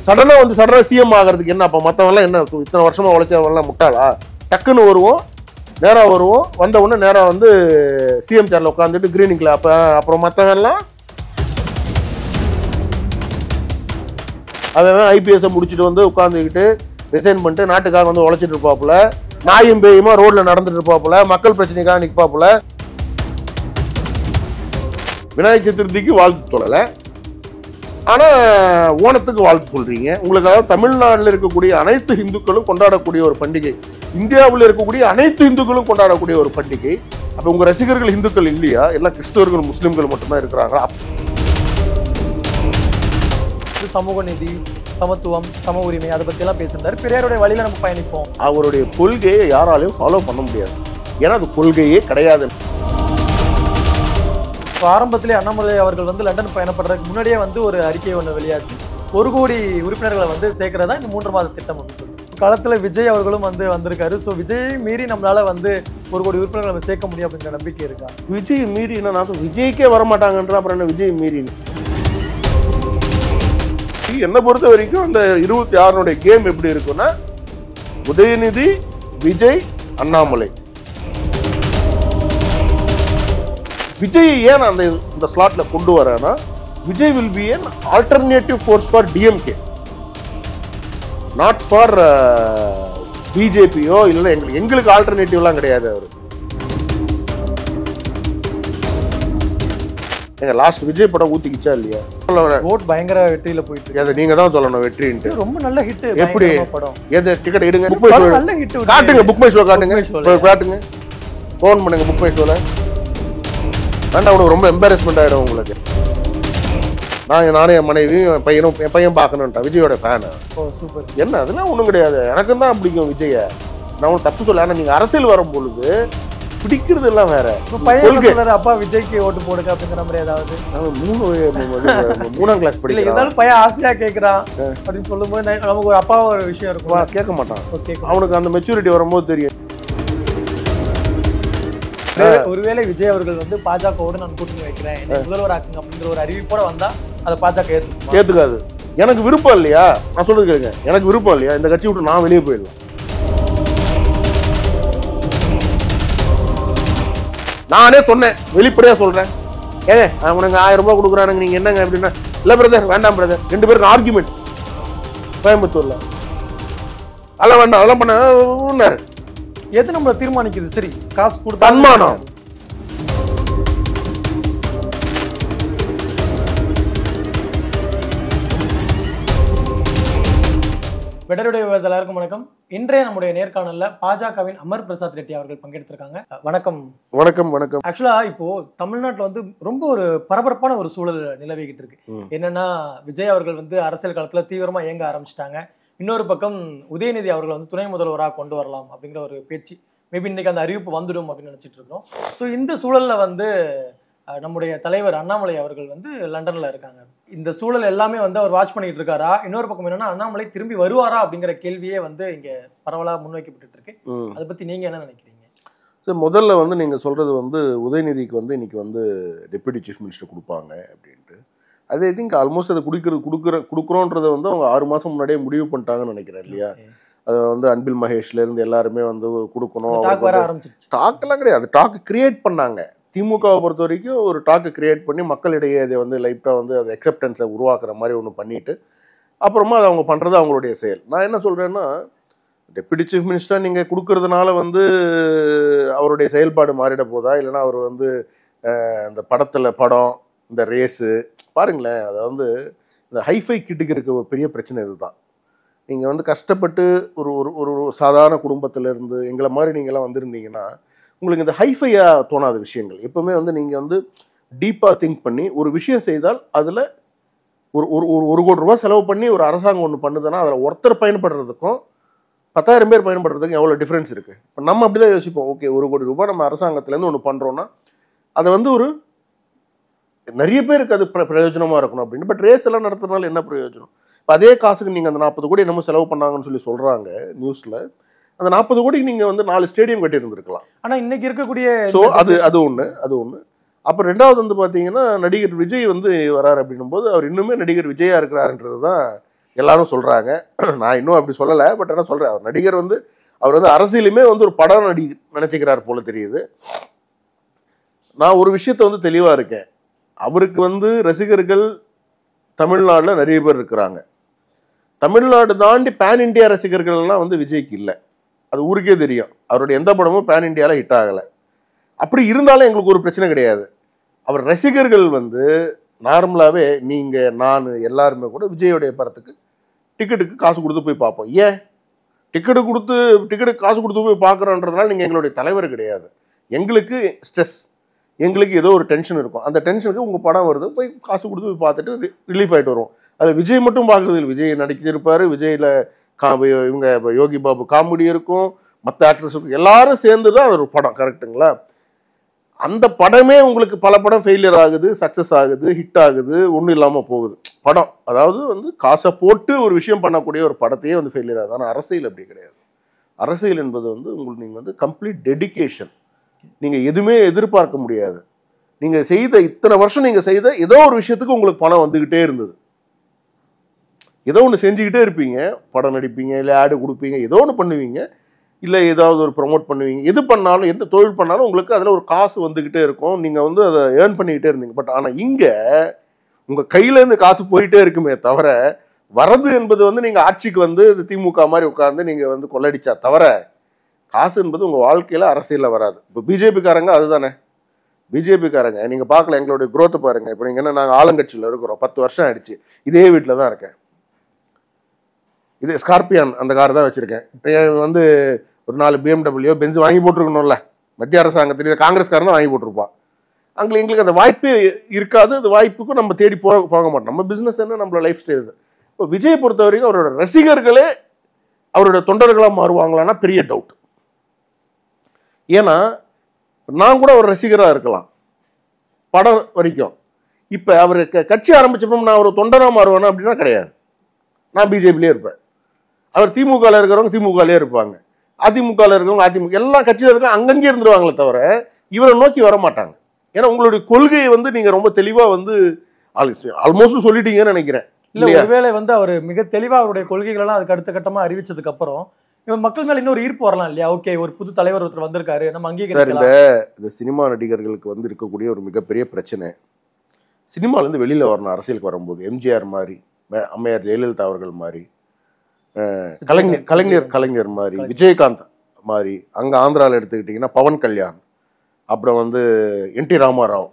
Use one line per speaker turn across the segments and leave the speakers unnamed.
சடனா வந்து சடனா சிஎம் ஆகிறதுக்கு என்ன அப்ப மத்தவெல்லாம் என்ன இத்தனை வருஷமா உழைச்சவெல்லாம் முட்டாளா? டக்குன்னு வருவோம், நேரா வருவோம், வந்த உடனே நேரா வந்து சிஎம் சேர்ல உட்காந்துட்டு கிரீனிங்ல அப்புறம் மத்தவெல்லாம் அவன் ஐபிஎஸ் முடிச்சுட்டு வந்து உட்காந்துக்கிட்டு ரிசைன் பண்ணிட்டு நாட்டுக்காக வந்து உழைச்சிட்டு இருப்பாப்புல, நாயும் பேயுமா ரோட்ல நடந்துட்டு இருப்பாப்புல, மக்கள் பிரச்சனைக்காக நிற்பாப்புல. விநாயகர் சதுர்த்திக்கு வாழ்த்து சொல்லலை, ஆனா ஓணத்துக்கு வாழ்த்து சொல்றீங்க. உங்களுக்காக தமிழ்நாட்டில் இருக்கக்கூடிய அனைத்து இந்துக்களும் கொண்டாடக்கூடிய ஒரு பண்டிகை, இந்தியாவில் இருக்கக்கூடிய அனைத்து இந்துக்களும் கொண்டாடக்கூடிய ஒரு பண்டிகை. அப்ப உங்க ரசிகர்கள் இந்துக்கள் இல்லையா? எல்லாம் கிறிஸ்தவர்கள் முஸ்லிம்கள் மட்டும்தான் இருக்கிறாங்க.
சமூக நீதி, சமத்துவம், சம உரிமை அதை பத்தி எல்லாம் பேசியிருந்தாரு. பெரியாருடைய வழியில நம்ம பயணிப்போம்.
அவருடைய கொள்கையை யாராலையும் ஃபாலோ பண்ண முடியாது, ஏன்னா அது கொள்கையே கிடையாது.
ஆரம்பத்திலே அண்ணாமலை அவர்கள் வந்து லண்டன் பயணப்படுறதுக்கு முன்னாடியே வந்து ஒரு அறிக்கை ஒன்று வெளியாச்சு. 1 கோடி உறுப்பினர்களை வந்து சேர்க்கிறதா இந்த 3 மாத திட்டம் அப்படின்னு சொல்லி காலத்துல விஜய் அவர்களும் வந்து வந்திருக்காரு. ஸோ விஜயை மீறி நம்மளால வந்து 1 கோடி உறுப்பினர்களை நம்ம சேர்க்க முடியும் அப்படிங்கிற நம்பிக்கை இருக்கா?
விஜய் மீறி என்ன, விஜய்க்கே வரமாட்டாங்கன்ற அப்புறம் என்ன விஜய் மீறி? என்னை பொறுத்த வரைக்கும் அந்த 26 கேம் எப்படி இருக்குன்னா, உதயநிதி, விஜய், அண்ணாமலை. விஜய் ஏன் அந்த இந்த ஸ்லாட்ல கொண்டு வரேன்னா, Vijay will be an alternative force for DMK, not for பிஜேபியோ இல்லை. எங்களுக்கு ஆல்டர்னேட்டிவ்லாம் கிடையாது. அவரு எங்க லாஸ்ட் விஜய் படம் ஊத்திக்கிச்சா இல்லையா?
ஓட் பயங்கர வெற்றியில போயிட்டு இருக்கு.
நீங்க தான் சொல்லணும் வெற்றின்ட்டு.
ரொம்ப நல்ல ஹிட்.
எப்படி
படம்?
எது டிக்கெட் எடுங்க, புக் மை ஷோ
நல்ல ஹிட்
காட்டுங்க, புக் மை ஷோ காட்டுங்க, காட்டுங்க, ஃபோன் பண்ணுங்க புக் மை ஷோல. வேண்டாம், உனக்கு ரொம்ப எம்பாரஸ்மெண்ட் ஆயிடும் உங்களுக்கு. நானே என் மனைவி என் பையன் பார்க்கணுன்ட்டா விஜயோட ஃபேனு.
சூப்பர்.
என்ன அதெல்லாம் ஒன்றும் கிடையாது, எனக்கும் தான் பிடிக்கும் விஜயை. நான் ஒன்றும் தப்பு சொல்ல. ஆனால் நீங்கள் அரசியல் வரும் பொழுது பிடிக்கிறது எல்லாம் வேற.
பையன் அப்பா விஜய்க்கு ஓட்டு போடுங்க அப்படிங்கிற மாதிரி ஏதாவது
3ஆம் கிளாஸ் படிக்கல
இருந்தாலும் பையன் ஆசையா கேட்கறான் அப்படின்னு சொல்லும்போது நமக்கு ஒரு அப்பா ஒரு விஷயம் இருக்கும்.
கேட்க மாட்டான். அவனுக்கு அந்த மெச்சூரிட்டி வரும்போது தெரியும்.
ஒருவேளை விஜய் அவர்கள் வந்து பாஜகவோடு நான் கூட்டணி வைக்கிறேன், முதல்வர் ஆக்குங்க அப்படிங்கிற ஒரு அறிவிப்போட வந்தா அதை பாஜக ஏத்துக்காது.
எனக்கு விருப்பம் இல்லையா? நான் சொல்றது கேளுங்க, எனக்கு விருப்பம் இல்லையா இந்த கட்சி விட்டு நான் வெளியே போயிடலாம். நானே சொன்னேன், வெளிப்படையா சொல்றேன். உனக்கு 1000 ரூபாய் கொடுக்குறானுங்க, நீங்க என்னங்க அப்படின்னா, இல்ல பிரதர் வேண்டாம் பிரதர். 2 பேருக்கு ஆர்குமெண்ட் கோயம்புத்தூர்ல. அதெல்லாம் வேண்டாம், அதெல்லாம் பண்ண
எது நம்மள தீர்மானிக்குது? சரி, காசு கொடுத்து
தன்மானம்.
வெடருடைய எல்லாருக்கும் வணக்கம். இன்றைய நம்முடைய நேர்காணல்ல பாஜகவின் அமர் பிரசாத் ரெட்டி அவர்கள் பங்கெடுத்திருக்காங்க. வணக்கம்.
வணக்கம். வணக்கம்.
ஆக்சுவலா இப்போ தமிழ்நாட்டுல வந்து ரொம்ப ஒரு பரபரப்பான ஒரு சூழல் நிலவிக்கிட்டு இருக்கு. என்னன்னா, விஜய் அவர்கள் வந்து அரசியல் களத்துல தீவிரமா இயங்க ஆரம்பிச்சிட்டாங்க. இன்னொரு பக்கம் உதயநிதி அவர்கள் வந்து துணை முதல்வராக கொண்டு வரலாம் அப்படிங்கிற ஒரு பேச்சு, மேபி இன்னைக்கு அந்த அறிவிப்பு வந்துடும் அப்படின்னு நினைச்சிட்டு இருக்கோம். ஸோ இந்த சூழல்ல வந்து நம்முடைய தலைவர் அண்ணாமலை அவர்கள் வந்து லண்டன்ல இருக்காங்க. இந்த சூழல் எல்லாமே வந்து அவர் வாட்ச் பண்ணிட்டு இருக்காரா? இன்னொரு பக்கம் என்னன்னா, அண்ணாமலை திரும்பி வருவாரா அப்படிங்கிற கேள்வியே வந்து இங்க பரவலா முன்வைக்கப்பட்டு இருக்கு. அதை பத்தி நீங்க என்ன நினைக்கிறீங்க?
சார், முதல்ல வந்து நீங்க சொல்றது வந்து உதயநிதிக்கு வந்து இன்னைக்கு வந்து டெப்யூட்டி சீஃப் மினிஸ்டர் கொடுப்பாங்க அப்படின்ட்டு. அது ஐ திங்க் ஆல்மோஸ்ட் அதை கொடுக்குறோன்றதை வந்து அவங்க 6 மாசம் முன்னாடியே முடிவு பண்ணிட்டாங்கன்னு நினைக்கிறேன் இல்லையா? அதை வந்து அன்பில் மகேஷ்ல இருந்து எல்லாருமே வந்து கொடுக்கணும். டாக்கெல்லாம் கிடையாது, டாக் கிரியேட் பண்ணாங்க. திமுகவை பொறுத்த வரைக்கும் ஒரு டாக்கு கிரியேட் பண்ணி மக்களிடையே அதை வந்து லைட்டாக வந்து அது அக்செப்டன்ஸை உருவாக்குற மாதிரி ஒன்று பண்ணிட்டு அப்புறமா அதை அவங்க பண்ணுறது அவங்களுடைய செயல். நான் என்ன சொல்கிறேன்னா, டெப்யூட்டி சீஃப் மினிஸ்டர் நீங்கள் கொடுக்கறதுனால வந்து அவருடைய செயல்பாடு மாறிட போதா? இல்லைன்னா அவர் வந்து இந்த படம் இந்த ரேஸு பாருங்களேன், அதை வந்து இந்த ஹைஃபை கிட்டுக்கு இருக்க ஒரு பெரிய பிரச்சனை இதுதான். நீங்கள் வந்து கஷ்டப்பட்டு ஒரு ஒரு சாதாரண குடும்பத்திலேருந்து எங்களை மாதிரி நீங்களாம் வந்திருந்தீங்கன்னா உங்களுக்கு இந்த ஹைஃபையாக தோணாத விஷயங்கள் எப்போவுமே வந்து நீங்கள் வந்து டீப்பாக திங்க் பண்ணி ஒரு விஷயம் செய்தால் அதில் ஒரு கோடி ரூபாய் செலவு பண்ணி ஒரு அரசாங்கம் ஒன்று பண்ணுதுன்னா அதில் ஒருத்தர் பயன்படுறதுக்கும் 10,000 பேர் பயன்படுறதுக்கும் எவ்வளோ டிஃப்ரென்ஸ் இருக்குது. இப்போ நம்ம அப்படி தான் யோசிப்போம். ஓகே, 1 கோடி ரூபாய் நம்ம அரசாங்கத்துலேருந்து ஒன்று பண்ணுறோன்னா அதை வந்து ஒரு நிறைய பேருக்கு அது பிரயோஜனமாக இருக்கணும் அப்படின்னு. பட் ரேஸ் எல்லாம் நடத்துறதுனால என்ன பிரயோஜனம்? இப்போ அதே காசுக்கு நீங்கள் அந்த 40 கோடி என்னமோ செலவு பண்ணாங்கன்னு சொல்லி சொல்கிறாங்க நியூஸில். அந்த 40 கோடிக்கு நீங்கள் வந்து 4 ஸ்டேடியம் கட்டி இருந்திருக்கலாம்.
ஆனால் இன்னைக்கு இருக்கக்கூடிய
அது ஒன்று. அப்புறம் 2வது வந்து பார்த்தீங்கன்னா, நடிகர் விஜய் வந்து வராரு அப்படின்னும் போது அவர் இன்னுமே நடிகர் விஜயா இருக்கிறாருன்றது தான் எல்லாரும் சொல்றாங்க. நான் இன்னும் அப்படி சொல்லலை, பட் ஆனால் சொல்றேன். அவர் நடிகர் வந்து அவர் வந்து அரசியலுமே வந்து ஒரு படம் நினைச்சுக்கிறார் போல தெரியுது. நான் ஒரு விஷயத்த வந்து தெளிவா இருக்கேன். அவருக்கு வந்து ரசிகர்கள் தமிழ்நாடுல நிறைய பேர் இருக்கிறாங்க. தமிழ்நாடு தாண்டி பேன் இண்டியா ரசிகர்கள் எல்லாம் வந்து விஜய்க்கு இல்லை. அது ஊருக்கே தெரியும். அவருடைய எந்த படமும் பேன் இண்டியால ஹிட் ஆகலை. அப்படி இருந்தாலும் எங்களுக்கு ஒரு பிரச்சனை கிடையாது. அவர் ரசிகர்கள் வந்து நார்மலாகவே நீங்கள் நான் எல்லாருமே கூட விஜயோடைய படத்துக்கு டிக்கெட்டுக்கு காசு கொடுத்து போய் பார்ப்போம். ஏன் டிக்கெட்டுக்கு காசு கொடுத்து போய் பார்க்குறோன்றதுனால நீங்கள் எங்களுடைய தலைவர் கிடையாது. எங்களுக்கு ஸ்ட்ரெஸ், எங்களுக்கு ஏதோ ஒரு டென்ஷன் இருக்கும். அந்த டென்ஷனுக்கு உங்கள் படம் வருது, போய் காசு கொடுத்து போய் பார்த்துட்டு ரிலீஃப் ஆகிட்டு வருவோம். அதில் விஜய் மட்டும் பார்க்குறது இல்லை. விஜய் நடிச்சிருப்பார். விஜயில் இவங்க யோகி பாபு காமெடி இருக்கும், மற்ற ஆக்டர்ஸ் இருக்கும், எல்லாரும் சேர்ந்து தான் ஒரு படம். கரெக்டுங்களா? அந்த படமே உங்களுக்கு பல படம் ஃபெயிலியர் ஆகுது, சக்ஸஸ் ஆகுது, ஹிட் ஆகுது, ஒன்றும் இல்லாமல் போகுது படம். அதாவது வந்து காசை போட்டு ஒரு விஷயம் பண்ணக்கூடிய ஒரு படத்தையே வந்து ஃபெயிலியர் ஆகுது. ஆனால் அரசியல் அப்படி கிடையாது. அரசியல் என்பது வந்து உங்களுக்கு நீங்கள் வந்து கம்ப்ளீட் டெடிகேஷன். நீங்கள் எதுவுமே எதிர்பார்க்க முடியாது. நீங்கள் செய்த இத்தனை வருஷம் நீங்கள் செய்த ஏதோ ஒரு விஷயத்துக்கு உங்களுக்கு பணம் வந்துக்கிட்டே இருந்தது. ஏதோ ஒன்று செஞ்சுக்கிட்டே இருப்பீங்க. படம் நடிப்பீங்க, இல்லை ஆடு கொடுப்பீங்க, ஏதோ ஒன்று பண்ணுவீங்க, இல்லை ஏதாவது ஒரு ப்ரொமோட் பண்ணுவீங்க. எது பண்ணாலும், எந்த தொழில் பண்ணாலும் உங்களுக்கு அதில் ஒரு காசு வந்துக்கிட்டே இருக்கும். நீங்கள் வந்து அதை ஏர்ன் பண்ணிக்கிட்டே இருந்தீங்க. பட் ஆனால் இங்கே உங்கள் கையிலேருந்து காசு போயிட்டே இருக்குமே தவிர, வரது என்பது வந்து நீங்கள் ஆட்சிக்கு வந்து திமுக மாதிரி உட்காந்து நீங்கள் வந்து கொள்ளடிச்சா தவிர, காசு என்பது உங்கள் வாழ்க்கையில் அரசியலில் வராது. இப்போ பிஜேபிக்காரங்க அதுதானே. பிஜேபிக்காரங்க நீங்கள் பார்க்கல, எங்களுடைய குரோத்தை பாருங்கள். இப்போ நீங்கள் என்ன, நாங்கள் ஆளுங்கட்சியில் இருக்கிறோம், 10 வருஷம் ஆயிடுச்சு, இதே வீட்டில் தான் இருக்கேன். இது ஸ்கார்பியான் அந்த கார் தான் வச்சுருக்கேன். வந்து ஒரு 4 BMW பென்ஸ் வாங்கி போட்டிருக்கணும்ல. மத்திய அரசாங்கத்தில் காங்கிரஸ்காரன் தான் வாங்கி போட்டிருப்பான். அங்கே எங்களுக்கு அந்த வாய்ப்பே இருக்காது. அந்த வாய்ப்புக்கும் நம்ம தேடி போக மாட்டோம். நம்ம பிஸ்னஸ் என்ன, நம்மளோட லைஃப் ஸ்டைல் இது. இப்போ விஜய் பொறுத்த வரைக்கும் அவரோட ரசிகர்களே அவரோட தொண்டர்களாக மாறுவாங்களான்னா பெரிய டவுட். ஏன்னா நான் கூட ஒரு ரசிகராக இருக்கலாம் படம் வரைக்கும். இப்போ அவர் கட்சி ஆரம்பிச்சப்போ நான் ஒரு தொண்டராக மாறுவேனா அப்படின்னா கிடையாது. நான் பிஜேபிலே இருப்பேன். அவர் திமுகவில் இருக்கிறவங்க திமுகலே இருப்பாங்க, அதிமுகவில் இருக்கிறவங்க அதிமுக, எல்லா கட்சியில் இருக்கிற அங்கங்கே இருந்துருவாங்களே தவிர இவரை நோக்கி வர மாட்டாங்க. ஏன்னா உங்களுடைய கொள்கையை வந்து நீங்கள் ரொம்ப தெளிவாக வந்து ஆல்மோஸ்ட் சொல்லிட்டீங்கன்னு நினைக்கிறேன்.
இல்லை, ஒருவேளை வந்து அவர் மிக தெளிவாக அவருடைய கொள்கைகளெல்லாம் அதுக்கு அடுத்த கட்டமாக அறிவிச்சதுக்கு அப்புறம் இவன் மக்கள் மேல இன்னொரு ஈர்ப்பு வரலாம் இல்லையா? ஓகே, ஒரு புது தலைவர் ஒருத்தர் வந்திருக்காரு, நம்ம அங்கீகரிக்கலாம்.
இந்த சினிமா நடிகர்களுக்கு வந்து இருக்கக்கூடிய ஒரு மிகப்பெரிய பிரச்சனை, சினிமாலேருந்து வெளியில் வரணும். அரசியலுக்கு வரும்போது எம்ஜிஆர் மாதிரி, அம்மையார் ஜெயலலிதா அவர்கள் மாதிரி, கலைஞர் மாதிரி, விஜயகாந்த் மாதிரி, அங்கே ஆந்திராவில் எடுத்துக்கிட்டிங்கன்னா பவன் கல்யாண், அப்புறம் வந்து என்டி ராமாராவ்,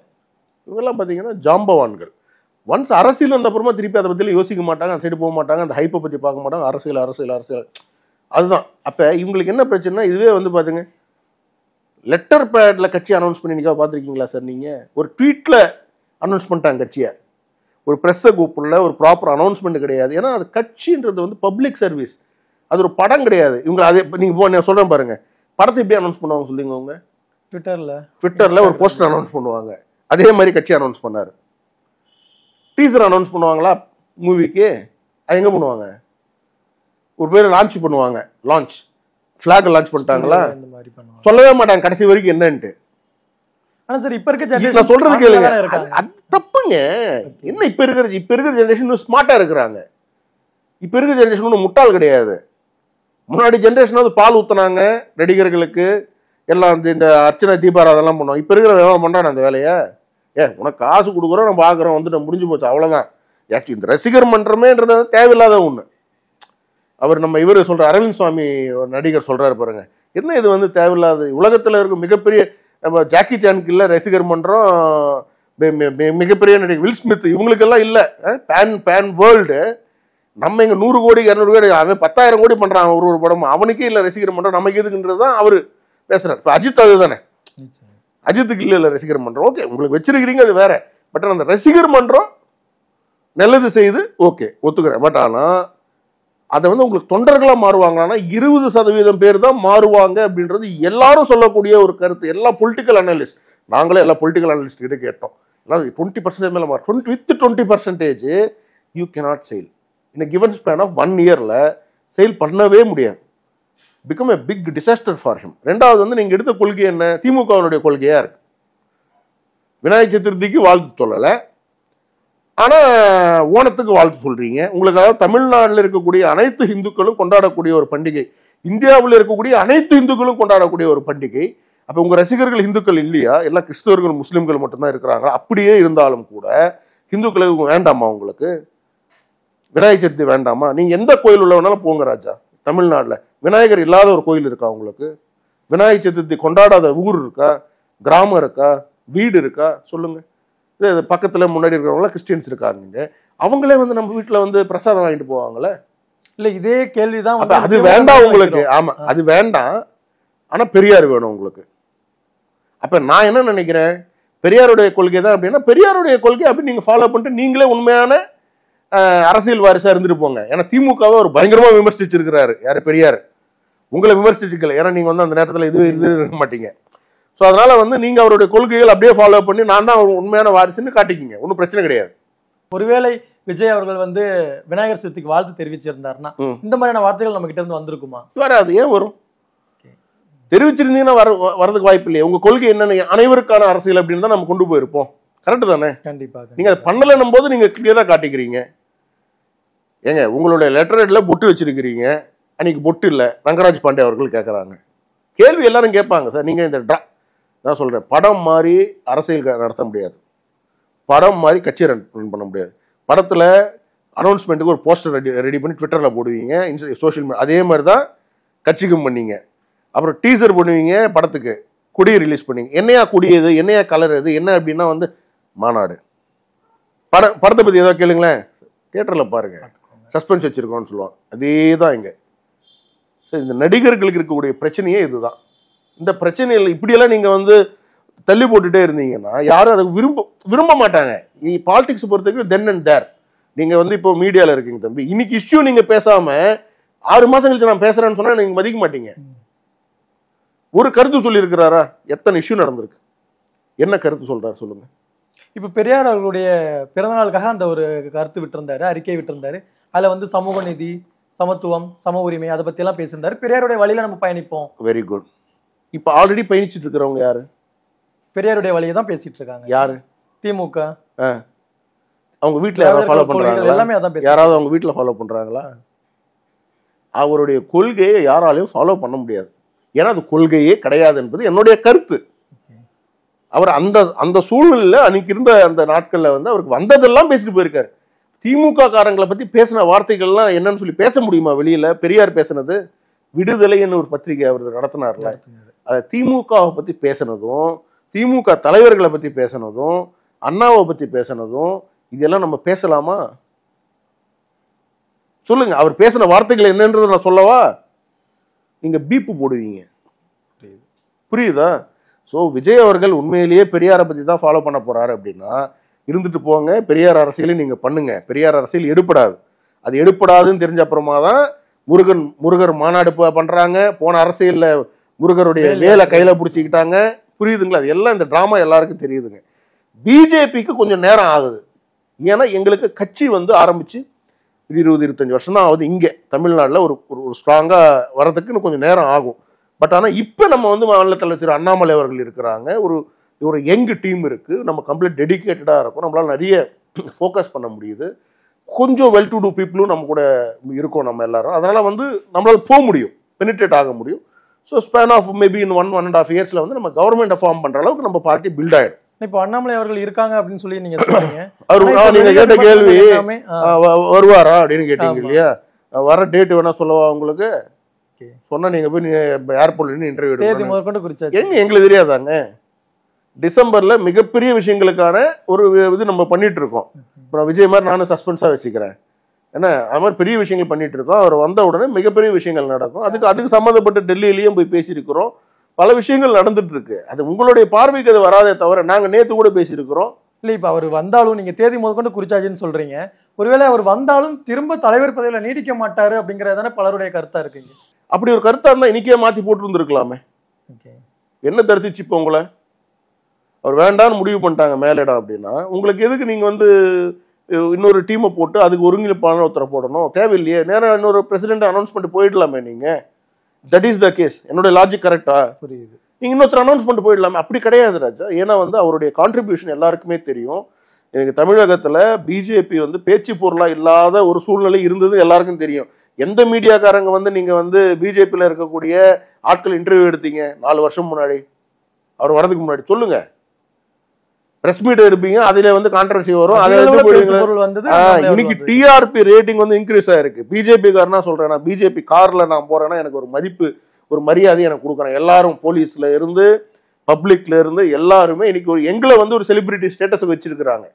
இவங்கெல்லாம் பார்த்தீங்கன்னா ஜாம்பவான்கள். ஒன்ஸ் அரசியல் வந்த அப்புறமா திருப்பி அதை பற்றிலாம் யோசிக்க மாட்டாங்க, அந்த சைடு போக மாட்டாங்க, அந்த ஹைப்பை பற்றி பார்க்க மாட்டாங்க. அரசியல் அதுதான். அப்போ இவங்களுக்கு என்ன பிரச்சனைனா, இதுவே வந்து பார்த்துங்க, லெட்டர் பேடில் கட்சி அனௌன்ஸ் பண்ணி நிற்க பார்த்துருக்கீங்களா சார்? நீங்கள் ஒரு ட்வீட்டில் அனௌன்ஸ் பண்ணிட்டாங்க கட்சியை. ஒரு ப்ரெஸ்ஸை கூப்பிடல, ஒரு ப்ராப்பர் அனௌன்ஸ்மெண்ட் கிடையாது. ஏன்னா அது கட்சின்றது வந்து பப்ளிக் சர்வீஸ், அது ஒரு படம் கிடையாது. இவங்க அதே நீங்கள் சொல்கிறேன் பாருங்கள், படத்தை எப்படி அனௌன்ஸ் பண்ணுவாங்க சொல்லுங்க? அவங்க ட்விட்டரில் ஒரு போஸ்டர் அனௌன்ஸ் பண்ணுவாங்க. அதே மாதிரி கட்சி அனௌன்ஸ் பண்ணார். டீசர் அனௌன்ஸ் பண்ணுவாங்களா மூவிக்கு? அது எங்கே பண்ணுவாங்க? ஒரு பேர் லான்ச் பண்ணுவாங்க, ஃபிளாக் லான்ச் பண்ணிட்டாங்களா? சொல்லவே மாட்டாங்க கடைசி வரைக்கும் என்னன்ட்டு. நான் சொல்றது கேளுங்க, அது தப்புங்க. என்ன இப்ப இருக்கிற ஜெனரேஷன் ஸ்மார்ட்டா இருக்கிறாங்க. இப்ப இருக்கிற ஜெனரேஷன் ஒன்றும் முட்டாள் கிடையாது. முன்னாடி ஜெனரேஷனாவது பால் ஊத்துனாங்க நடிகர்களுக்கு எல்லாம், இந்த அர்ச்சனை தீபாராதெல்லாம் பண்ணுவோம். இப்ப இருக்கிற விவரம் பண்றான் அந்த வேலையை. உனக்கு காசு கொடுக்குறோம், நம்ம பார்க்குறோம், வந்துட்டு முடிஞ்சு போச்சு, அவ்வளோதான். இந்த ரசிகர் மன்றமேன்றது தேவையில்லாத ஒன்று. அவர் நம்ம இவர் சொல்ற அரவிந்த் சுவாமி நடிகர் சொல்றாரு பாருங்க, என்ன இது வந்து தேவையில்லாத. உலகத்தில் இருக்கும் மிகப்பெரிய, நம்ம ஜாக்கி சானுக்கு இல்லை ரசிகர் மன்றம், மிகப்பெரிய நடிகர் வில் ஸ்மித், இவங்களுக்கெல்லாம் இல்லை. Pan world. நம்ம இங்கே 100 கோடி 200 கோடி, அவன் 10,000 கோடி பண்ணுறான் ஒரு படம், அவனுக்கே இல்லை ரசிகர் மன்றம், நமக்கு எதுக்குன்றது தான் அவர் பேசுறாரு. இப்போ அஜித் அது தானே, அஜித்துக்கு இல்லை ரசிகர் மன்றம். ஓகே, உங்களுக்கு வச்சிருக்கிறீங்க, அது வேற. பட் அந்த ரசிகர் மன்றம் நல்லது செய்து ஓகே ஒத்துக்கிறேன். பட் ஆனால் அதை வந்து உங்களுக்கு தொண்டர்களாக மாறுவாங்களான்னா 20% பேர் தான் மாறுவாங்க அப்படின்றது எல்லாரும் சொல்லக்கூடிய ஒரு கருத்து. எல்லா பொலிட்டிக்கல் அனலிஸ்ட், நாங்களே எல்லா பொலிட்டிக்கல் அனலிஸ்ட் கிட்ட கேட்டோம், எல்லாம் 20% மேலே மாறும். With 20% you cannot sell in given span of 1 இயரில் சேல் பண்ணவே முடியாது. Become a big disaster for him. ரெண்டாவது வந்து நீங்கள் எடுத்த கொள்கை என்ன? திமுகவினுடைய கொள்கையாக இருக்கு. விநாயகர் சதுர்த்திக்கு வாழ்த்து சொல்லலை, ஆனா ஓணத்துக்கு வாழ்த்து சொல்றீங்க. உங்களுக்கு அதாவது தமிழ்நாட்டில் இருக்கக்கூடிய அனைத்து இந்துக்களும் கொண்டாடக்கூடிய ஒரு பண்டிகை, இந்தியாவில் இருக்கக்கூடிய அனைத்து இந்துக்களும் கொண்டாடக்கூடிய ஒரு பண்டிகை. அப்ப உங்க ரசிகர்கள் இந்துக்கள் இல்லையா? எல்லாம் கிறிஸ்தவர்கள் முஸ்லிம்கள் மட்டும்தான் இருக்கிறாங்க. அப்படியே இருந்தாலும் கூட இந்துக்களுக்கு வேண்டாமா? உங்களுக்கு விநாயகர் சதுர்த்தி வேண்டாமா? நீங்க எந்த கோயில் உள்ள வேணாலும் போங்க ராஜா. தமிழ்நாட்டில் விநாயகர் இல்லாத ஒரு கோயில் இருக்கா உங்களுக்கு? விநாயகர் சதுர்த்தி கொண்டாடாத ஊர் இருக்கா? கிராமம் இருக்கா? வீடு இருக்கா? சொல்லுங்க. இது பக்கத்துல முன்னாடி இருக்கிறவங்க கிறிஸ்டியன்ஸ் இருக்காங்க, அவங்களே வந்து நம்ம வீட்டுல வந்து பிரசாதம் வாங்கிட்டு போவாங்கல்ல.
இல்ல இதே கேள்விதான்
அது வேண்டாம் உங்களுக்கு. ஆமா, அது வேண்டாம். ஆனா பெரியார் வேணும் உங்களுக்கு. அப்ப நான் என்ன நினைக்கிறேன், பெரியாருடைய கொள்கை தான் அப்படின்னா பெரியாருடைய கொள்கை அப்படி நீங்க ஃபாலோ பண்ணிட்டு நீங்களே உண்மையான அரசியல் வாரிசா இருந்துட்டு போங்க. ஏன்னா திமுகவை ஒரு பயங்கரமா விமர்சிச்சிருக்கிறாரு யாரு? பெரியார். உங்களை விமர்சிச்சுக்கல, ஏன்னா நீங்க வந்து அந்த நேரத்துல இது இருக்க மாட்டீங்க. ஸோ அதனால வந்து நீங்க அவருடைய கொள்கைகள் அப்படியே ஃபாலோ பண்ணி நான் தான் உண்மையான வாரிசுன்னு காட்டிக்கிங்க, ஒன்றும் பிரச்சனை கிடையாது.
ஒருவேளை விஜய் அவர்கள் வந்து விநாயகர் சதுர்த்திக்கு வாழ்த்து தெரிவிச்சிருந்தாருன்னா இந்த மாதிரியான வார்த்தைகள் நம்ம கிட்ட இருந்து வந்திருக்குமா?
வராது. ஏன் வரும்? தெரிவிச்சிருந்தீங்கன்னா வரதுக்கு வாய்ப்பு இல்லையே. உங்க கொள்கை என்னன்னு, அனைவருக்கான அரசியல் அப்படின்னு தான் நம்ம கொண்டு போயிருப்போம். கரெக்டு தானே?
கண்டிப்பாக.
நீங்க அதை பண்ணலன்னும் போது நீங்க கிளியரா காட்டிக்கிறீங்க. ஏங்க உங்களுடைய லெட்டரேட்ல பொட்டு வச்சிருக்கிறீங்க, அன்னைக்கு பொட்டு இல்லை, ரங்கராஜ் பாண்டே அவர்கள் கேட்கறாங்க. கேள்வி எல்லாரும் கேட்பாங்க. சார் நீங்க இந்த நான் சொல்றேன், படம் மாதிரி அரசியல் நடத்த முடியாது, படம் மாதிரி கட்சி ரன் பண்ண முடியாது. படத்துல அனௌன்ஸ்மெண்ட்டுக்கு ஒரு போஸ்டர் ரெடி பண்ணி ட்விட்டர்ல போடுவீங்க, சோஷியல் மீடியா. அதே மாதிரி தான் கட்சிக்கும் பண்ணீங்க. அப்புறம் டீசர் பண்ணுவீங்க, படத்துக்கு கொடியை ரிலீஸ் பண்ணீங்க. என்னையா கொடி எது, என்னையா கலர் எது, என்ன அப்படின்னா வந்து மாநாடு. படத்தை பத்தி ஏதாவது கேளுங்களேன், தியேட்டர்ல பாருங்க, சஸ்பென்ஸ் வச்சிருக்கோம்னு சொல்லுவாங்க. அதே தான் இங்க. சரி, இந்த நடிகர்களுக்கு இருக்கக்கூடிய பிரச்சனையே இதுதான். இந்த பிரச்சனையில் இப்படியெல்லாம் நீங்க வந்து தள்ளி போட்டுட்டே இருந்தீங்கன்னா யாரும் அதை விரும்ப மாட்டாங்க. பாலிடிக்ஸ் பொறுத்த வரைக்கும் தென் அண்ட் தேர். நீங்க வந்து இப்போ மீடியால இருக்கீங்க தம்பி, இன்னைக்கு இஷ்யூ நீங்க பேசாம 6 மாசம் கழிச்சு நான் பேசுறேன்னு சொன்னா நீங்க மதிக்க மாட்டீங்க. ஒரு கருத்து சொல்லி இருக்கிறாரா? எத்தனை இஷ்யூ நடந்திருக்கு, என்ன கருத்து சொல்றாரு சொல்லுங்க.
இப்ப பெரியார் அவர்களுடைய பிறந்தநாளுக்காக அந்த ஒரு கருத்து விட்டிருந்தாரு, அறிக்கை விட்டிருந்தாரு. அதுல வந்து சமூக நீதி, சமத்துவம், சம உரிமை, அதை பத்தி எல்லாம் பேசியிருந்தாரு. பெரியாருடைய வழியில நம்ம பயணிப்போம்.
Very good. இப்ப ஆல்ரெடி பயணிச்சுட்டு இருக்கிறவங்க யாரு?
பெரியாருடைய வழியை தான் பேசிட்டு இருக்காங்க.
யாரு?
திமுக.
அவங்க வீட்டுல யாராவது ஃபாலோ பண்றாங்களா?
எல்லாமே அதான்.
யாராவது அவங்க வீட்டுல ஃபாலோ பண்றாங்களா? அவருடைய கொள்கையை யாராலையும் ஃபாலோ பண்ண முடியாது. ஏன்னா அது கொள்கையே கிடையாது என்பது என்னுடைய கருத்து. அவர் அந்த சூழ்நிலையில அன்னைக்கு இருந்த அந்த நாட்கள்ல வந்து அவருக்கு வந்ததெல்லாம் பேசிட்டு போயிருக்காரு. திமுக காரங்களை பத்தி பேசின வார்த்தைகள்லாம் என்னன்னு சொல்லி பேச முடியுமா வெளியில? பெரியார் பேசினது விடுதலைன்னு ஒரு பத்திரிகை அவர் நடத்தினார்ல, அதை திமுகவை பத்தி பேசினதும், திமுக தலைவர்களை பத்தி பேசினதும், அண்ணாவை பத்தி பேசினதும், இதெல்லாம் நம்ம பேசலாமா? சொல்லுங்க. அவர் பேசின வார்த்தைகள் என்னன்றதை நான் சொல்லவா? நீங்க பீப்பு போடுவீங்க. புரியுதா? ஸோ விஜய் அவர்கள் உண்மையிலேயே பெரியாரை பத்தி தான் ஃபாலோ பண்ண போறாரு அப்படின்னா இருந்துட்டு போங்க, பெரியார் அரசியலை நீங்க பண்ணுங்க. பெரியார் அரசியல் எடுப்படாது. அது எடுப்படாதுன்னு தெரிஞ்ச அப்புறமா தான் முருகர் மாநாடு பண்றாங்க. போன அரசியல்ல முருகருடைய வேலை கையில பிடிச்சிக்கிட்டாங்க. புரியுதுங்களா? அது எல்லாம் இந்த டிராமா எல்லாருக்கும் தெரியுதுங்க. பிஜேபிக்கு கொஞ்சம் நேரம் ஆகுது. ஏன்னா எங்களுக்கு கட்சி வந்து ஆரம்பிச்சு 20-25 வருஷம் தான் ஆகுது. இங்கே தமிழ்நாட்டில் ஒரு ஸ்ட்ராங்கா வரதுக்கு கொஞ்சம் நேரம் ஆகும். பட் ஆனால் இப்போ நம்ம வந்து மாநில தலைவர் திரு அண்ணாமலை அவர்கள் இருக்கிறாங்க. ஒரு யங் டீம் இருக்கு. நம்ம கம்ப்ளீட் டெடிக்கேட்டடாக இருக்கும். நம்மளால நிறைய ஃபோக்கஸ் பண்ண முடியுது. கொஞ்சம் வெல் டு டூ பீப்புளும் நம்ம கூட இருக்கோம் நம்ம எல்லாரும். அதனால வந்து நம்மளால போக முடியும், பெனிட்ரேட் ஆக முடியும். So span of maybe in 1.5 இயர்ஸ்ல வந்து நம்ம கவர்மெண்ட்டை ஃபார்ம் பண்ற அளவுக்கு நம்ம பார்ட்டி பில்ட் ஆயிடும்.
இப்போ அண்ணாமலை அவர்கள் இருக்காங்க அப்படின்னு சொல்லி நீங்க சொல்றீங்க.
நீங்க கேட்ட கேள்வி வருவாரா அப்படின்னு கேட்டீங்க இல்லையா? வர டேட் வேணா சொல்லவா உங்களுக்கு? சொன்னா நீங்க போய் ஏர்போர்ட்ல இன்டர்வியூ எங்க எங்களுக்கு தெரியாதாங்க? டிசம்பர்ல மிகப்பெரிய விஷயங்களுக்கான ஒரு இது நம்ம பண்ணிட்டு இருக்கோம். இப்போ விஜய் மாதிரி நானும் சஸ்பென்ஸா வச்சுக்கிறேன். ஏன்னா அது மாதிரி பெரிய விஷயங்கள் பண்ணிட்டு இருக்கோம். அவர் வந்த உடனே மிகப்பெரிய விஷயங்கள் நடக்கும். அதுக்கு சம்மந்தப்பட்ட டெல்லியிலையும் போய் பேசியிருக்கிறோம். பல விஷயங்கள் நடந்துட்டு இருக்கு. அது உங்களுடைய பார்வைக்கு அது வராதே தவிர நாங்க நேத்து கூட பேசியிருக்கிறோம்.
இல்லை, இப்போ அவர் வந்தாலும் நீங்க தேதி முதற்கொண்டு குறிச்சாச்சுன்னு சொல்றீங்க. ஒருவேளை அவர் வந்தாலும் திரும்ப தலைவர் பதவியில நீடிக்க மாட்டாரு அப்படிங்கறதான பலருடைய கருத்தா இருக்குங்க.
அப்படி ஒரு கருத்தா இருந்தா இன்னைக்கே மாத்தி போட்டு இருந்திருக்கலாமே. என்ன தடுத்துச்சு இப்போ உங்களை? அவர் வேண்டான்னு முடிவு பண்ணிட்டாங்க மேலிடம் அப்படின்னா உங்களுக்கு எதுக்கு நீங்க வந்து இன்னொரு டீமை போட்டு அதுக்கு ஒருங்கிணைப்பாளர் ஒருத்தரை போடணும்? தேவையில்லையே. நேரம் இன்னொரு பிரசிடென்ட் அனௌன்ஸ் பண்ணிட்டு போயிடலாமே நீங்க. That is the case. என்னோட லாஜிக் கரெக்டா? புரியுது. நீங்க இன்னொருத்தர் அனௌன்ஸ் பண்ணிட்டு போயிடலாமே. அப்படி கிடையாது ராஜா. ஏன்னா வந்து அவருடைய கான்ட்ரிபியூஷன் எல்லாருக்குமே தெரியும். எனக்கு தமிழகத்துல பிஜேபி வந்து பேச்சு பொருளா இல்லாத ஒரு சூழ்நிலை இருந்தது எல்லாருக்கும் தெரியும். எந்த மீடியாக்காரங்க வந்து நீங்க வந்து பிஜேபியில இருக்கக்கூடிய ஆட்கள் இன்டர்வியூ எடுத்தீங்க 4 வருஷம் முன்னாடி, அவர் வரதுக்கு முன்னாடி சொல்லுங்க. பிரஸ் மீட் எடுப்பீங்க, அதுல வந்து கான்ட்ரவர்சி வரும். அதை இன்னைக்கு டிஆர்பி ரேட்டிங் வந்து இன்க்ரீஸ் ஆயிருக்கு. பிஜேபி காரனா சொல்றேன், பிஜேபி கார்ல நான் போறேன்னா எனக்கு ஒரு மதிப்பு, ஒரு மரியாதை எனக்கு கொடுக்குறேன். எல்லாரும் போலீஸ்ல இருந்து பப்ளிக்ல இருந்து எல்லாருமே இன்னைக்கு ஒரு எங்களை வந்து ஒரு செலிபிரிட்டி ஸ்டேட்டஸ் வச்சிருக்கிறாங்க.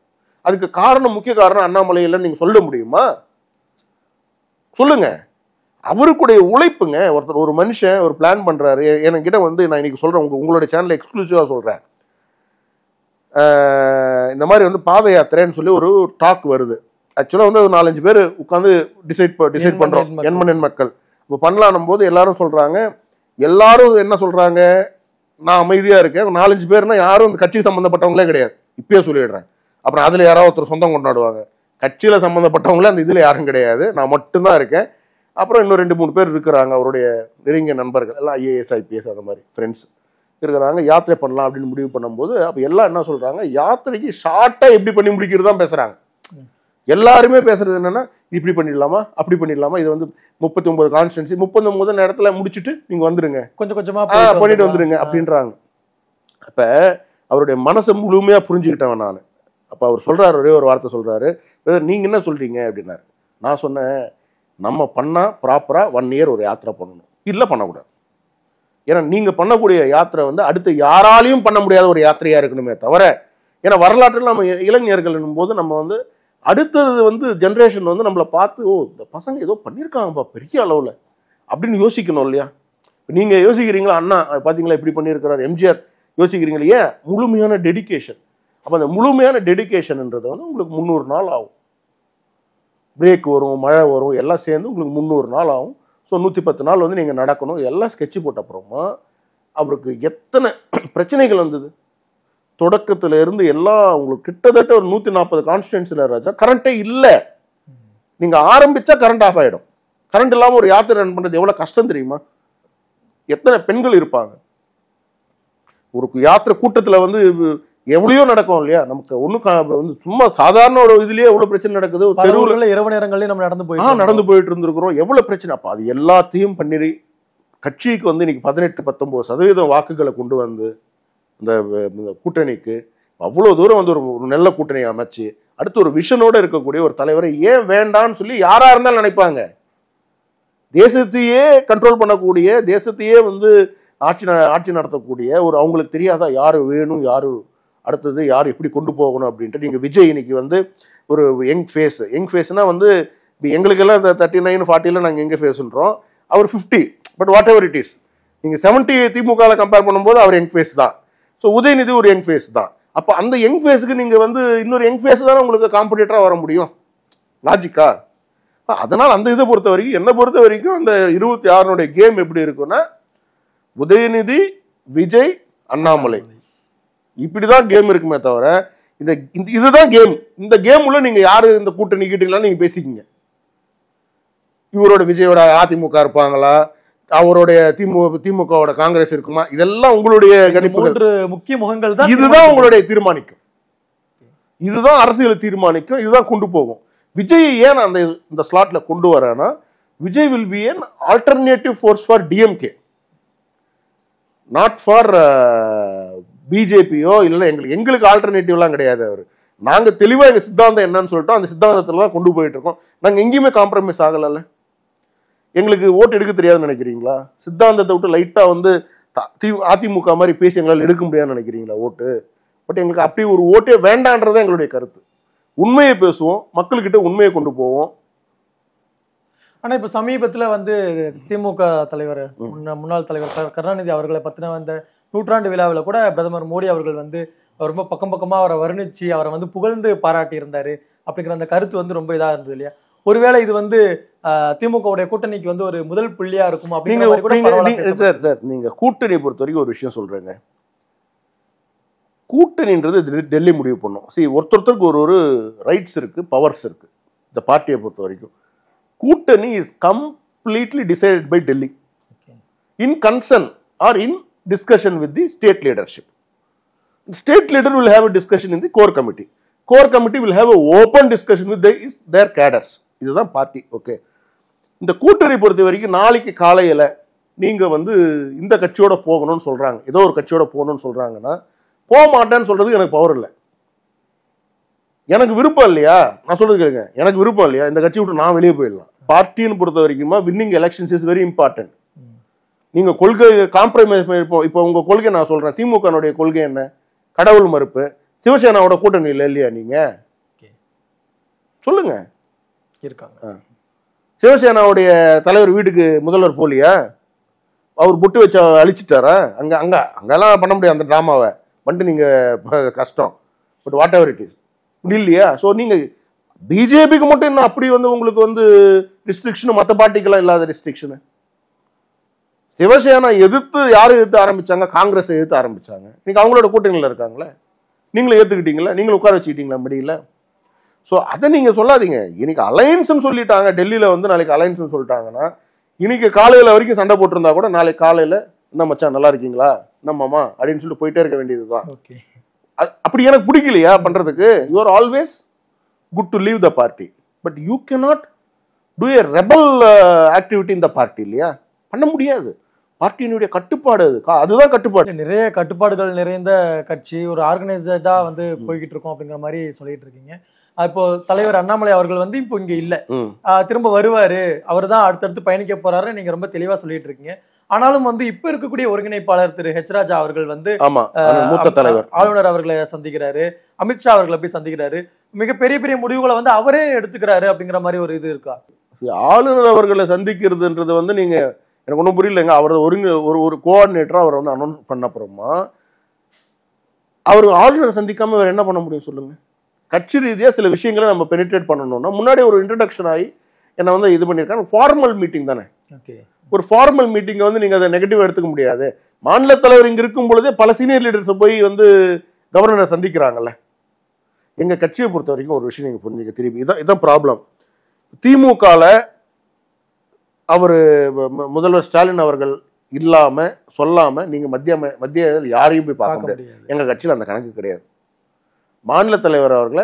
அதுக்கு காரணம், முக்கிய காரணம் அண்ணாமலை இல்லைன்னு நீங்க சொல்ல முடியுமா? சொல்லுங்க. அவருக்குடைய உழைப்புங்க. ஒருத்தர், ஒரு மனுஷன் ஒரு பிளான் பண்றாரு. என்கிட்ட வந்து நான் இன்னைக்கு சொல்றேன், உங்களுடைய சேனல் எக்ஸ்க்ளூசிவா சொல்றேன், இந்த மாதிரி வந்து பாத யாத்திரைன்னு சொல்லி ஒரு டாக் வருது. ஆக்சுவலா வந்து 4-5 பேர் உட்காந்து டிசைட் பண்றோம், எண்மண் மக்கள் இப்போ பண்ணலாம் போது எல்லாரும் சொல்றாங்க, எல்லாரும் என்ன சொல்றாங்க, நான் அமைதியா இருக்கேன். 4-5 பேர்னா யாரும் இந்த கட்சி சம்பந்தப்பட்டவங்களே கிடையாது, இப்பயே சொல்லிடுறேன். அப்புறம் அதுல யாராவது ஒருத்தர் சொந்தம் கொண்டாடுவாங்க. கட்சியில சம்பந்தப்பட்டவங்களே அந்த இதுல யாரும் கிடையாது, நான் மட்டும்தான் இருக்கேன். அப்புறம் இன்னும் 2-3 பேர் இருக்கிறாங்க, அவருடைய நெருங்கிய நண்பர்கள், எல்லாம் ஐஏஎஸ் ஐபிஎஸ் அந்த மாதிரி ஃப்ரெண்ட்ஸ் இருக்கிறாங்க. யாத்திரை பண்ணலாம் அப்படின்னு முடிவு பண்ணும்போது அப்போ எல்லாம் என்ன சொல்றாங்க, யாத்திரைக்கு ஷார்ட்டா எப்படி பண்ணி முடிக்கிறது தான் பேசுறாங்க. எல்லாருமே பேசுறது என்னன்னா, இப்படி பண்ணிடலாமா, அப்படி பண்ணிடலாமா, இது வந்து 39 கான்ஸ்டிடன்சி 39 நேரத்துல முடிச்சுட்டு நீங்க வந்துருங்க,
கொஞ்சம் கொஞ்சமா
பண்ணிட்டு வந்துருங்க அப்படின்றாங்க. அப்ப அவருடைய மனசை முழுமையா புரிஞ்சுக்கிட்டவன் நான். அப்ப அவர் சொல்றாரு, ஒரே ஒரு வார்த்தை சொல்றாரு, நீங்க என்ன சொல்றீங்க அப்படின்னாரு. நான் சொன்னேன், நம்ம பண்ணா ப்ராப்பரா 1 இயர் ஒரு யாத்திரை பண்ணணும், இல்ல பண்ணக்கூடாது. ஏன்னா நீங்க பண்ணக்கூடிய யாத்திரை வந்து அடுத்து யாராலையும் பண்ண முடியாத ஒரு யாத்திரையா இருக்கணுமே தவிர, ஏன்னா வரலாற்றில் நம்ம இளைஞர்கள் போது நம்ம வந்து அடுத்தது வந்து ஜென்ரேஷன் வந்து நம்மளை பார்த்து, ஓ இந்த பசங்க ஏதோ பண்ணியிருக்காங்கப்பா பெரிய அளவில் அப்படின்னு யோசிக்கணும் இல்லையா? நீங்க யோசிக்கிறீங்களா, அண்ணா பார்த்தீங்களா இப்படி பண்ணியிருக்கிறார், எம்ஜிஆர் யோசிக்கிறீங்களா? ஏன்? முழுமையான டெடிக்கேஷன். அப்போ அந்த முழுமையான டெடிக்கேஷன்ன்றது வந்து உங்களுக்கு 300 நாள் ஆகும். பிரேக் வரும், மழை வரும், எல்லாம் சேர்ந்து உங்களுக்கு 300 நாள் ஆகும். ஸோ 110 நாள் வந்து நீங்கள் நடக்கணும். எல்லாம் ஸ்கெட்சு போட்ட அப்புறமா அவருக்கு எத்தனை பிரச்சனைகள் வந்தது. தொடக்கத்துல இருந்து எல்லாம் உங்களுக்கு கிட்டத்தட்ட ஒரு 140 கான்ஸ்டிடன்சில ராஜா கரண்டே இல்லை. நீங்க ஆரம்பிச்சா கரண்ட் ஆஃப் ஆயிடும். கரண்ட் இல்லாம ஒரு யாத்திரை ரன் பண்றது எவ்வளவு கஷ்டம் தெரியுமா? எத்தனை பெண்கள் இருப்பாங்க ஒரு யாத்திரை கூட்டத்துல வந்து, எவ்வளோ நடக்கும் இல்லையா? நமக்கு ஒன்றும் சும்மா சாதாரண ஒரு இதுலயே எவ்வளவு பிரச்சனை நடக்குது. தெருவுல
இரவு நேரங்கள்லயே நம்ம
நடந்து போயிட்டு இருந்திருக்கிறோம். எவ்வளவு பிரச்சனை. அப்ப அது எல்லாத்தையும் பண்ணி கட்சிக்கு வந்து இன்னைக்கு 18-19% வாக்குகளை கொண்டு வந்து இந்த கூட்டணிக்கு அவ்வளவு தூரம் வந்து ஒரு நல்ல கூட்டணி அமைச்சு அடுத்து ஒரு விஷனோட இருக்கக்கூடிய ஒரு தலைவரை ஏன் வேண்டான்னு சொல்லி யாரா இருந்தாலும் நினைப்பாங்க. தேசத்தையே கண்ட்ரோல் பண்ணக்கூடிய, தேசத்தையே வந்து ஆட்சி நடத்தக்கூடிய ஒரு, அவங்களுக்கு தெரியாதா யாரு வேணும், யாரு அடுத்தது, யார் எப்படி கொண்டு போகணும் அப்படின்ட்டு. நீங்க விஜய் இன்னைக்கு வந்து ஒரு யங் ஃபேஸ்னா வந்து எங்களுக்கெல்லாம் இந்த 39-40 நாங்கள் யங் ஃபேஸ்ன்றோம், அவர் 50. But whatever it is, நீங்க 70 திமுக கம்பேர் பண்ணும்போது அவர் யங் ஃபேஸ் தான். ஸோ உதயநிதி ஒரு யங் ஃபேஸ் தான். அப்போ அந்த யங் ஃபேஸுக்கு நீங்க வந்து இன்னொரு யங் ஃபேஸ் தானே உங்களுக்கு காம்படிட்டரா வர முடியும், லாஜிக்கா? அதனால் அந்த இதை பொறுத்த வரைக்கும், என்னை பொறுத்த வரைக்கும் அந்த 26 கேம் எப்படி இருக்குன்னா, உதயநிதி, விஜய், அண்ணாமலை, இப்படிதான் கேம் இருக்குமே தவிர இதுதான் கேம். இந்த கேம் உள்ள நீங்க யாரு இந்த கூட்டணி கிட்டீங்களா நீங்க பேசிக்கிங்க. இவரோட விஜயோட அதிமுக இருப்பாங்களா, அவருடைய திமுகவோட காங்கிரஸ் இருக்குமா, இதெல்லாம் உங்களுடைய கணிப்புகள்,
முக்கிய முகங்கள் தான்.
இதுதான் உங்களுடைய தீர்மானிக்கும், இதுதான் அரசியலை தீர்மானிக்கும், இதுதான் கொண்டு போகும். விஜய் ஏன் அந்த இந்த ஸ்லாட்ல கொண்டு வரேன்னா, Vijay will be an alternative force for DMK, not for பிஜேபியோ. இல்லை எங்களுக்கு ஆல்டர்னேட்டிவ்லாம் கிடையாது. அவர் நாங்கள் தெளிவாக எங்கள் சித்தாந்தம் என்னன்னு சொல்லிட்டோம், அந்த சித்தாந்தத்தில் தான் கொண்டு போயிட்டு இருக்கோம். நாங்கள் எங்கேயுமே காம்ப்ரமைஸ் ஆகலை. எங்களுக்கு ஓட்டு எடுக்க தெரியாதுன்னு நினைக்கிறீங்களா? சித்தாந்தத்தை விட்டு லைட்டாக வந்து அதிமுக மாதிரி பேசி எங்களால் எடுக்க முடியாதுன்னு நினைக்கிறீங்களா ஓட்டு? பட் எங்களுக்கு அப்படி ஒரு ஓட்டே வேண்டான்றதான் எங்களுடைய கருத்து. உண்மையை பேசுவோம், மக்கள்கிட்ட உண்மையை கொண்டு போவோம்.
ஆனா இப்ப சமீபத்துல வந்து திமுக தலைவர், முன்னாள் தலைவர் கருணாநிதி அவர்களை பத்தின அந்த நூற்றாண்டு விழாவில் கூட பிரதமர் மோடி அவர்கள் வந்து ரொம்ப பக்கமா அவரை வர்ணிச்சு அவரை வந்து புகழ்ந்து பாராட்டி இருந்தாரு அப்படிங்கிற அந்த கருத்து வந்து ரொம்ப இதா இருந்தது இல்லையா? ஒருவேளை இது வந்து திமுகவுடைய கூட்டணிக்கு வந்து ஒரு முதல் புள்ளியா இருக்கும் அப்படிங்கிற.
சார் நீங்க கூட்டணி பொறுத்த வரைக்கும் ஒரு விஷயம் சொல்றேங்க, கூட்டணின்றது டெல்லி முடிவு பண்ணும். ஒருத்தருக்கு ஒரு ரைட்ஸ் இருக்கு, பவர்ஸ் இருக்கு. இந்த பார்ட்டியை பொறுத்த வரைக்கும் கூட்டணி is completely decided by Delhi in concern or in discussion with the state leadership. State leader will have a discussion in the core committee. Core committee will have open discussion with their cadres. இதுதான் party. Okay, இந்த கூட்டணி பொறுத்த வரைக்கும் நாளைக்கு காலையில் நீங்கள் வந்து இந்த கட்சியோட போகணும்னு சொல்கிறாங்க, ஏதோ ஒரு கட்சியோட போகணும்னு சொல்கிறாங்கன்னா போக மாட்டேன்னு சொல்கிறதுக்கு எனக்கு பவர் இல்லை. எனக்கு விருப்பம் இல்லையா, நான் சொல்றது கேளுங்க, எனக்கு விருப்பம் இல்லையா, இந்த கட்சி விட்டு நான் வெளியே போயிடலாம். பார்ட்டின்னு பொறுத்த வரைக்குமா winning elections is very important. நீங்கள் கொள்கை காம்ப்ரமைஸ் இப்போ உங்கள் கொள்கை நான் சொல்கிறேன், திமுகனுடைய கொள்கை என்ன? கடவுள் மறுப்பு. சிவசேனாவோட கூட்டணி இல்லை இல்லையா? நீங்கள் சொல்லுங்க.
இருக்காங்க.
சிவசேனாவுடைய தலைவர் வீட்டுக்கு முதல்வர் போலியா? அவர் புட்டு வச்சு அழிச்சிட்டாரா? அங்கெல்லாம் பண்ண முடியாது அந்த ட்ராமாவை வந்துட்டு நீங்கள் கஷ்டம். But whatever it is இல்லையா? ஸோ நீங்கள் பிஜேபிக்கு மட்டும் என்ன அப்படி வந்து உங்களுக்கு வந்து ரெஸ்ட்ரிக்ஷனு, மற்ற பார்ட்டிக்கெல்லாம் இல்லாத ரெஸ்ட்ரிக்ஷனு? சிவசேனா எதிர்த்து யாரும் எதிர்த்து ஆரம்பிச்சாங்க? காங்கிரஸ் எதிர்த்து ஆரம்பிச்சாங்க. இன்னைக்கு அவங்களோட கூட்டணியில் இருக்காங்களே, நீங்களும் ஏற்றுக்கிட்டீங்களா? நீங்களும் உட்கார வச்சுக்கிட்டீங்களா முடியல? ஸோ அதை நீங்கள் சொல்லாதீங்க. இன்னைக்கு அலையன்ஸ்ன்னு சொல்லிட்டாங்க, டெல்லியில் வந்து நாளைக்கு அலையன்ஸ்ன்னு சொல்லிட்டாங்கன்னா இன்னைக்கு காலையில் வரைக்கும் சண்டை போட்டிருந்தா கூட நாளைக்கு காலையில் என்ன மச்சான் நல்லா இருக்கீங்களா, என்னம்மாமா அப்படின்னு சொல்லிட்டு போயிட்டே இருக்க வேண்டியதுதான். அப்படி எனக்கு பிடிக்கலையா பண்றதுக்கு? You are always good to leave the party, but you cannot do A rebel activity in the party. இல்லையா? பண்ண முடியாது. பார்ட்டியினுடைய கட்டுப்பாடு அதுதான் கட்டுப்பாடு.
நிறைய கட்டுப்பாடுகள் நிறைந்த கட்சி, ஒரு ஆர்கனைசர்டா வந்து போய்கிட்டு இருக்கோம் அப்படிங்கிற மாதிரி சொல்லிட்டு இருக்கீங்க. இப்போ தலைவர் அண்ணாமலை அவர்கள் வந்து இப்போ இங்க இல்ல, திரும்ப வருவாரு, அவர் தான் அடுத்தடுத்து பயணிக்க போறாரு, நீங்க ரொம்ப தெளிவா சொல்லிட்டு இருக்கீங்க. ஆனாலும் வந்து இப்ப இருக்கக்கூடிய ஒருங்கிணைப்பாளர் திரு ஹெச் ராஜா அவர்கள் வந்து
மூத்த தலைவர்
ஆளுநர் அவர்களை சந்திக்கிறாரு, அமித்ஷா அவர்களை போய் சந்திக்கிறாரு, மிக பெரிய பெரிய முடிவுகளை வந்து அவரே எடுத்துக்கிறாரு அப்படிங்கிற மாதிரி ஒரு இது இருக்கா?
ஆளுநர் அவர்களை சந்திக்கிறதுன்றது வந்து நீங்க எனக்கு ஒன்றும் புரியலங்க. அவர் ஒரு கோஆர்டினேட்டரா அவர் வந்து அனௌன்ஸ் பண்ண அப்புறமா அவர் ஆளுநரை சந்திக்காம வேற என்ன பண்ண முடியும் சொல்லுங்க? கட்சி ரீதியாக சில விஷயங்களை நம்ம பெனிட்ரேட் பண்ணணும்னா முன்னாடி ஒரு இன்ட்ரடக்ஷன் ஆகி என்ன வந்து இது பண்ணியிருக்காங்க. ஃபார்மல் மீட்டிங் தானே. ஒரு ஃபார்மல் மீட்டிங்கை வந்து நீங்கள் அதை நெகட்டிவ் எடுத்துக்க முடியாது. மாநில தலைவர் இங்கே இருக்கும் பொழுதே பல சீனியர் லீடர்ஸை போய் வந்து கவர்னரை சந்திக்கிறாங்கல்ல. எங்கள் கட்சியை பொறுத்த வரைக்கும் ஒரு விஷயம் நீங்கள் புரிஞ்சுக்க, திருப்பி இதான் ப்ராப்ளம். திமுகவில் அவர் முதல்வர் ஸ்டாலின் அவர்கள் இல்லாம சொல்லாம நீங்க மத்திய யாரையும் போய் பார்க்க முடியாது. எங்க கட்சியில் அந்த கணக்கு கிடையாது. மாநில தலைவர் அவர்களை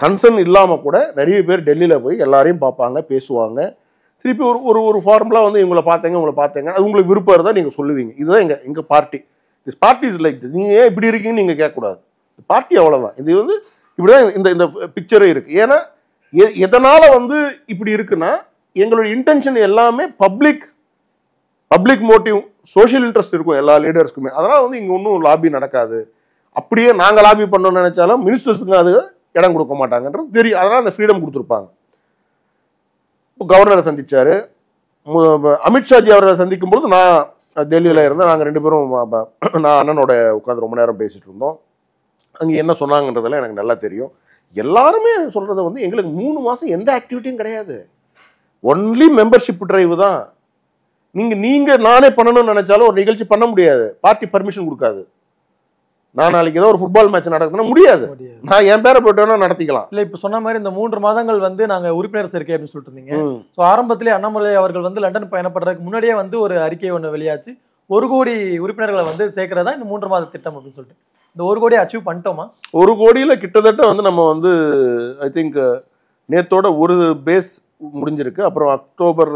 கன்சர்ன் இல்லாம கூட நிறைய பேர் டெல்லியில போய் எல்லாரையும் பார்ப்பாங்க, பேசுவாங்க. திருப்பி ஒரு ஃபார்முலா வந்து இவங்களை பார்த்தேங்க அது உங்களுக்கு விருப்பம் இருந்தால் நீங்க சொல்லுவீங்க. இதுதான் எங்க party. This party is like நீங்க ஏன் இப்படி இருக்கீங்கன்னு நீங்க கேட்கக்கூடாது. பார்ட்டி அவ்வளவுதான். இது வந்து இப்படிதான் இந்த பிக்சரே இருக்கு. ஏன்னா எதனால வந்து இப்படி இருக்குன்னா எங்களுடைய இன்டென்ஷன் எல்லாமே பப்ளிக் மோட்டிவ், சோஷியல் இன்ட்ரெஸ்ட் இருக்கும் எல்லா லீடர்ஸ்க்குமே. அதனால வந்து இங்க ஒன்றும் லாபி நடக்காது. அப்படியே நாங்க லாபி பண்ணோம்னு நினைச்சாலும் மினிஸ்டர்ஸுங்க அது இடம் கொடுக்க மாட்டாங்கன்றது தெரியும். அதனால அந்த ஃப்ரீடம் கொடுத்துருப்பாங்க. கவர்னரை சந்திச்சாரு, அமித்ஷாஜி அவரை சந்திக்கும் பொழுது நான் டெல்லியில இருந்தேன். நாங்கள் ரெண்டு பேரும் நான் அண்ணனோட உட்காந்து ரொம்ப நேரம் பேசிட்டு இருந்தோம். அங்கே என்ன சொன்னாங்கன்றதெல்லாம் எனக்கு நல்லா தெரியும். எல்லாருமே சொல்றத வந்து எங்களுக்கு 3 மாசம் எந்த ஆக்டிவிட்டியும் கிடையாது. ஒன்லி மெம்பர்ஷிப் டிரைவ் தான். நீங்க நானே பண்ணணும்னு நினைச்சாலும் ஒரு நிகழ்ச்சி பண்ண முடியாது. பார்ட்டி பர்மிஷன் கொடுக்காது. நான் நாளைக்கு ஏதோ ஒரு ஃபுட்பால் மேட்ச் நடக்குதுன்னா முடியாது. நான் என் பேரை போட்டோன்னா நடத்திக்கலாம்.
இல்ல இப்ப சொன்ன மாதிரி இந்த 3 மாதங்கள் வந்து நாங்க உறுப்பினர் சேர்க்கை அப்படின்னு சொல்லிட்டு இருந்தீங்க. ஸோ ஆரம்பத்திலே அண்ணாமலை அவர்கள் வந்து லண்டன் பயணப்படுறதுக்கு முன்னாடியே வந்து ஒரு அறிக்கை ஒன்று வெளியாச்சு. 1 கோடி உறுப்பினர்களை வந்து சேர்க்கறதா இந்த 3 மாத திட்டம் அப்படின்னு சொல்லிட்டு. இந்த 1 கோடி அச்சீவ் பண்ணிட்டோமா?
1 கோடியில கிட்டத்தட்ட வந்து நம்ம வந்து ஐ திங்க் நேத்தோட ஒரு பேஸ் முடிஞ்சிருக்கு. அப்புறம் அக்டோபர்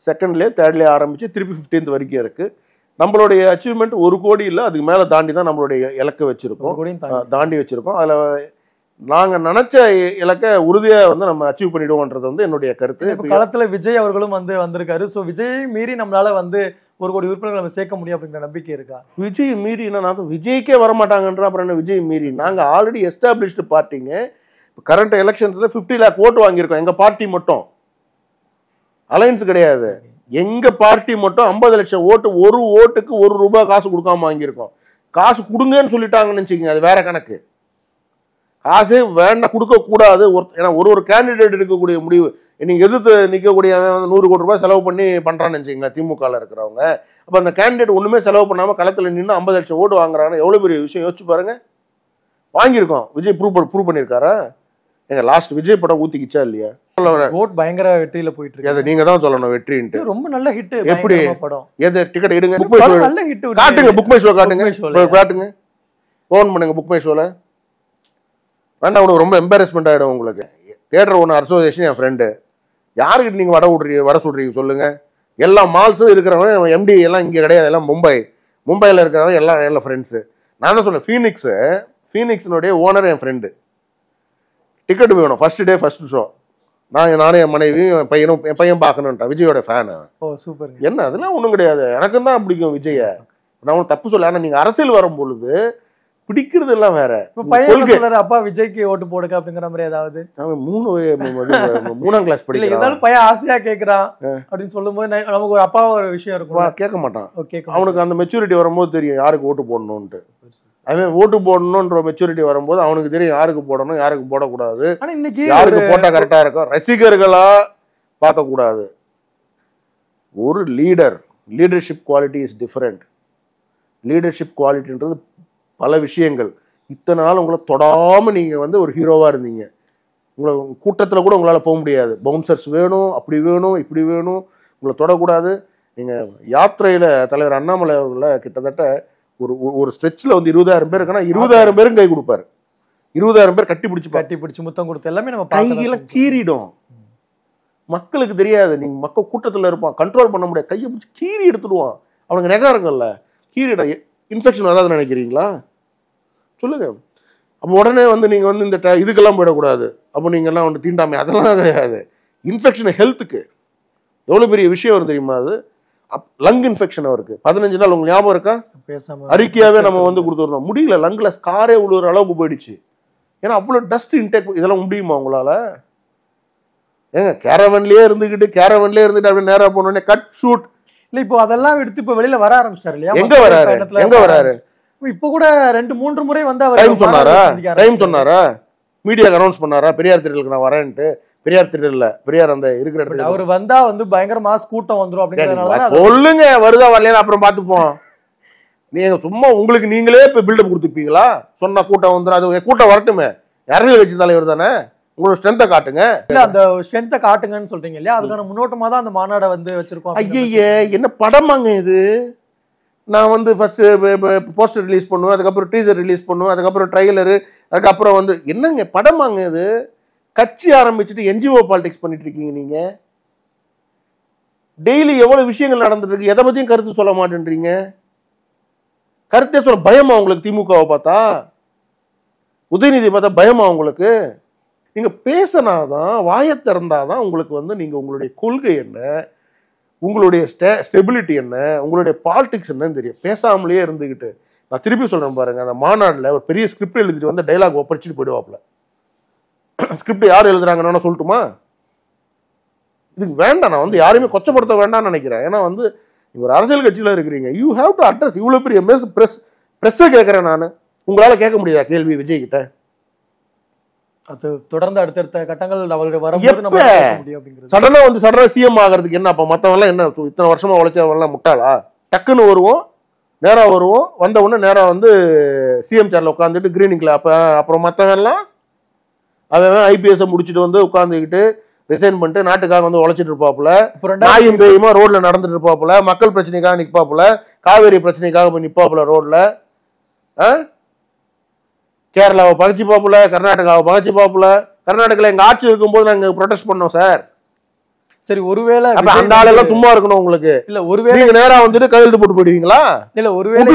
2nd 3rd ஆரம்பிச்சு திருப்பி 15th வரைக்கும் இருக்கு. நம்மளுடைய அச்சீவ்மெண்ட் 1 கோடி இல்லை, அதுக்கு மேல தாண்டி தான் நம்மளுடைய இலக்கை வச்சிருக்கோம், தாண்டி வச்சிருக்கோம். அதுல நாங்க நினைச்ச இலக்கை உறுதியா வந்து நம்ம அச்சீவ் பண்ணிடுவோம்ன்றது வந்து என்னுடைய கருத்து.
இப்ப காலத்துல விஜய் அவர்களும் வந்து வந்திருக்காரு. ஸோ விஜயை மீறி நம்மளால வந்து 1 கோடி உறுப்பினர்கள் நம்ம சேர்க்க முடியும் அப்படிங்கிற நம்பிக்கை இருக்கா? விஜய்
மீறி நான் விஜய்க்கே வரமாட்டாங்கன்ற அப்புறம் என்ன விஜய் மீறி? நாங்க ஆல்ரெடி எஸ்டாப்ளிஷ்டு பார்ட்டிங்க. கரண்ட் எலெக்ஷன்ஸ்ல 50 lakh ஓட்டு வாங்கியிருக்கோம். எங்க பார்ட்டி மட்டும், அலையன்ஸ் கிடையாது. எங்க பார்ட்டி மட்டும் 50 லட்சம் ஓட்டு, ஒரு ஓட்டுக்கு 1 ரூபாய் காசு கொடுக்காம வாங்கியிருக்கோம். காசு கொடுங்கன்னு சொல்லிட்டாங்கன்னு நினைச்சிக்கங்க, அது வேற கணக்கு. காசே வேண்டாம், கொடுக்க கூடாது. ஏன்னா ஒரு கேண்டிடேட் எடுக்கக்கூடிய முடிவு. நீங்க எதிர்த்து நிற்கக்கூடிய 100 கோடி ரூபாய் செலவு பண்ணி பண்றான்னு நினைச்சிங்களா திமுகவில் இருக்கிறவங்க? அப்ப அந்த கேண்டிடேட் ஒண்ணுமே செலவு பண்ணாம களத்துல நின்று 50 லட்சம் ஓட்டு வாங்குறாங்கன்னா எவ்வளவு பெரிய விஷயம் யோசிச்சு பாருங்க. வாங்கியிருக்கோம். விஜய் ப்ரூவ் பண்ணிருக்காரா? எங்க லாஸ்ட் விஜய் படம் ஊத்திக்கிச்சா இல்லையா?
ஓட் பயங்கர வெற்றியில போயிட்டு இருக்கு.
நீங்க தான் சொல்லணும் வெற்றின்ட்டு.
ரொம்ப நல்ல ஹிட்.
எப்படி
படம்?
எது டிக்கெட் எடுங்க, புக்
மை
ஷோ
நல்ல ஹிட்
காட்டுங்க, புக் மை ஷோ காட்டுங்க, காட்டுங்க, ஃபோன் பண்ணுங்க புக் மை ஷோல. வேண்டாம், உனக்கு ரொம்ப எம்பாரஸ்மெண்ட் ஆகிடும். உங்களுக்கு தேட்டர் ஒன்று அசோசியேஷன் என் ஃப்ரெண்டு, யாருக்கிட்ட நீங்கள் வடை சுடுறீங்க சொல்லுங்கள்? எல்லா மால்ஸும் இருக்கிறவன் எம்டி எல்லாம் இங்கே கிடையாது, எல்லாம் மும்பையில் இருக்கிறவன் எல்லாம் ஃப்ரெண்ட்ஸு. நான் தான் சொன்னேன், ஃபீனிக்ஸினுடைய ஓனர் என் ஃப்ரெண்டு. டிக்கெட் வேணும், ஃபர்ஸ்ட் டே ஃபர்ஸ்ட் ஷோ. நானும் என் மனைவி என் பையன் பார்க்கணுன்ட்டான், விஜயோட ஃபேனு.
ஓ சூப்பர்.
என்ன அதெல்லாம் ஒன்றும் கிடையாது, எனக்கும் தான் பிடிக்கும் விஜயை, நான் ஒன்றும் தப்பு சொல்ல. ஆனால் நீங்கள் அரசியல் வரும்பொழுது பிடிக்கிறது எல்லாம் வேற.
பையன் அப்பா விஜய்க்கு ஓட்டு போடுங்க அப்படிங்கிற மாதிரி ஏதாவது
3ஆம் கிளாஸ் படிக்கல,
இருந்தாலும் பையன் ஆசையா கேட்கறான் அப்படின்னு சொல்லும் போது நமக்கு ஒரு அப்பா ஒரு விஷயம் இருக்கும்.
கேட்க மாட்டான். அவனுக்கு அந்த மெச்சூரிட்டி வரும்போது தெரியும் யாருக்கு ஓட்டு போடணும்ட்டு. அவன் ஓட்டு போடணுன்ற மெச்சூரிட்டி வரும்போது அவனுக்கு தெரியும் யாருக்கு போடணும் யாருக்கு போடக்கூடாது, யாருக்கு போட்டா கரெக்டா இருக்கும். ரசிகர்களா பார்க்க கூடாது. ஒரு leadership quality is different. Leadership குவாலிட்டின்றது பல விஷயங்கள். இத்தனை நாள் உங்களை தொடாமல் நீங்கள் வந்து ஒரு ஹீரோவாக இருந்தீங்க. உங்களை கூட்டத்தில் கூட உங்களால் போக முடியாது. பவுன்சர்ஸ் வேணும், அப்படி வேணும், இப்படி வேணும், உங்களை தொடக்கூடாது. நீங்கள் யாத்திரையில் தலைவர் அண்ணாமலை அவர்களை கிட்டத்தட்ட ஒரு ஸ்ட்ரெச்சில் வந்து 20,000 பேர் இருக்குன்னா 20,000 பேரும் கை கொடுப்பாரு. 20,000 பேர் கட்டி பிடிச்சி முத்தம் கொடுத்து எல்லாமே நம்ம கையெல்லாம் கீறிடும். மக்களுக்கு தெரியாது. நீங்கள் மக்கள் கூட்டத்தில் இருப்பான், கண்ட்ரோல் பண்ண முடியாது, கையை பிடிச்சி கீறி எடுத்துடுவான். அவனுக்கு நெகா இருக்கும்ல, கீரிட இன்ஃபெக்ஷன் வராது நினைக்கிறீங்களா? சொல்லுங்க. அப்போ உடனே வந்து நீங்கள் வந்து இந்த இதுக்கெல்லாம் போயிடக்கூடாது, அப்போ நீங்கள்லாம் வந்து தீண்டாமை, அதெல்லாம் கிடையாது. இன்ஃபெக்ஷன் ஹெல்த்துக்கு எவ்வளோ பெரிய விஷயம் வரும் தெரியுமா? அது லங் இன்ஃபெக்ஷன் அவருக்கு 15 நாள் உங்களுக்கு ஞாபகம் இருக்கா? அறிக்கையாகவே நம்ம வந்து கொடுத்துருந்தோம். முடியல, லங்கில் ஸ்காரே விழுற அளவுக்கு போயிடுச்சு. ஏன்னா அவ்வளோ டஸ்ட் இன்டேக். இதெல்லாம் முடியுமா உங்களால்? ஏங்க கேரவன்லேயே இருந்துக்கிட்டு அப்படியே நேராக போனோடனே கட் ஷூட்
இல்ல. இப்போ அதெல்லாம் எடுத்து இப்போ வெளியில வர ஆரம்பிச்சாரு இல்லையா?
எங்க வராரு?
இப்போ கூட 2-3 முறை வந்து அவர்
டைம் சொன்னாரா? மீடியாக்கு அனௌன்ஸ் பண்ணாரா பெரியார் திடலுக்கு நான் வரேன்ட்டு? பெரியார் திடல்ல, பெரியார் அந்த இருக்கிற இடத்துல
அவர் வந்தா வந்து பயங்கர மாஸ் கூட்டம் வந்துரும் அப்படிங்கறதுனால
சொல்லுங்க. வருதா வரலையா அப்புறம் பாத்துப்போம். நீங்க சும்மா உங்களுக்கு நீங்களே இப்ப பில்டப் கொடுத்துப்பீங்களா? சொன்னா கூட்டம் வந்துடும். அது கூட்டம் வரட்டுமே, அரசியல் கட்சி தலைவர் தானே, உங்களோட ஸ்ட்ரென்த்தை காட்டுங்க.
இல்ல அந்த ஸ்ட்ரென்த்தை காட்டுங்கன்னு சொல்றீங்க இல்லையா, அதுக்கான முன்னோட்டமா தான் அந்த மாநாடை வந்து வச்சிருக்கோம்.
ஐயே என்ன படமாங்க இது? நான் வந்து ஃபர்ஸ்ட் போஸ்டர் ரிலீஸ் பண்ணுவேன், அதுக்கப்புறம் டீசர் ரிலீஸ் பண்ணுவேன், அதுக்கப்புறம் ட்ரைலரு, அதுக்கப்புறம் வந்து என்னங்க படமாங்க இது? கட்சி ஆரம்பிச்சுட்டு என்ஜிஓ பாலிடிக்ஸ் பண்ணிட்டு இருக்கீங்க நீங்க. டெய்லி எவ்வளவு விஷயங்கள் நடந்துட்டு இருக்கு, எதை பத்தியும் கருத்து சொல்ல மாட்டேன்றீங்க. கருத்தே சொல்ல பயமா உங்களுக்கு? திமுகவை பார்த்தா, உதயநிதி பார்த்தா பயமா உங்களுக்கு? நீங்க பேசினாதான், வாயை திறந்தாதான் உங்களுக்கு வந்து நீங்க உங்களுடைய கொள்கை என்ன, உங்களுடைய ஸ்டெபிலிட்டி என்ன, உங்களுடைய பாலிடிக்ஸ் என்னன்னு தெரியும். பேசாமலேயே இருந்துகிட்டு நான் திருப்பி சொல்றேன் பாருங்க, அந்த மாநாட்டில் ஒரு பெரிய ஸ்கிரிப்ட் எழுதிட்டு வந்து டைலாக் ஒப்படைச்சிட்டு போயிடுவாப்ல. ஸ்கிரிப்ட் யார் எழுதுறாங்கன்னு சொல்லட்டுமா? இதுக்கு வேண்டாம், நான் வந்து யாரையுமே கொச்சப்படுத்த வேண்டாம்னு நினைக்கிறேன். ஏன்னா வந்து ஒரு அரசியல் கட்சியில இருக்கிறீங்க, யூ ஹேவ் டு அட்ரஸ். இவ்வளவு பெரிய பிரஸ்ஸை கேட்கறேன் நான், உங்களால கேட்க முடியாதா கேள்வி விஜய் கிட்ட?
அது தொடர்ந்து அடுத்தடுத்த கட்டங்கள் அவருடைய வரும்போது நம்ம கேட்க முடியும் அப்படிங்கிறது.
சடனா சிஎம் ஆகிறதுக்கு என்ன அப்ப மத்தவங்க எல்லாம் என்ன இத்தனை வருஷமா உழைச்சவங்க முட்டாளா? டக்குன்னு வருவோம், நேரா வருவோம், வந்த உடனே நேரா வந்து சிஎம் சேர்ல உட்காந்துட்டு கிரீனிங்ல அப்புறம் மத்தவங்க எல்லாம் அவன் ஐபிஎஸ் முடிச்சுட்டு வந்து உட்காந்துக்கிட்டு ரிசைன் பண்ணிட்டு நாட்டுக்காக வந்து உழைச்சிட்டு இருப்பாப்புல, நாயும் பேயுமா ரோட்ல நடந்துட்டு இருப்பாப்புல, மக்கள் பிரச்சனைக்காக நிற்பாப்புல, காவேரி பிரச்சனைக்காக போய் நிற்பாப்புல ரோட்ல. கேரளாவை பகச்சு பாப்புல, கர்நாடகாவை பகச்சு பாப்புல. கர்நாடகாவில் எங்க ஆட்சி இருக்கும்போது நாங்க ப்ரொடெஸ்ட் பண்ணோம் சார்.
சரி, ஒருவேளை
அந்த ஆளெல்லாம் சும்மா இருக்கணும் உங்களுக்கு? இல்ல ஒருவேளை நீங்க நேரா வந்துட்டு கையெழுத்து போட்டு போயிடுவீங்களா? இல்ல ஒருவேளை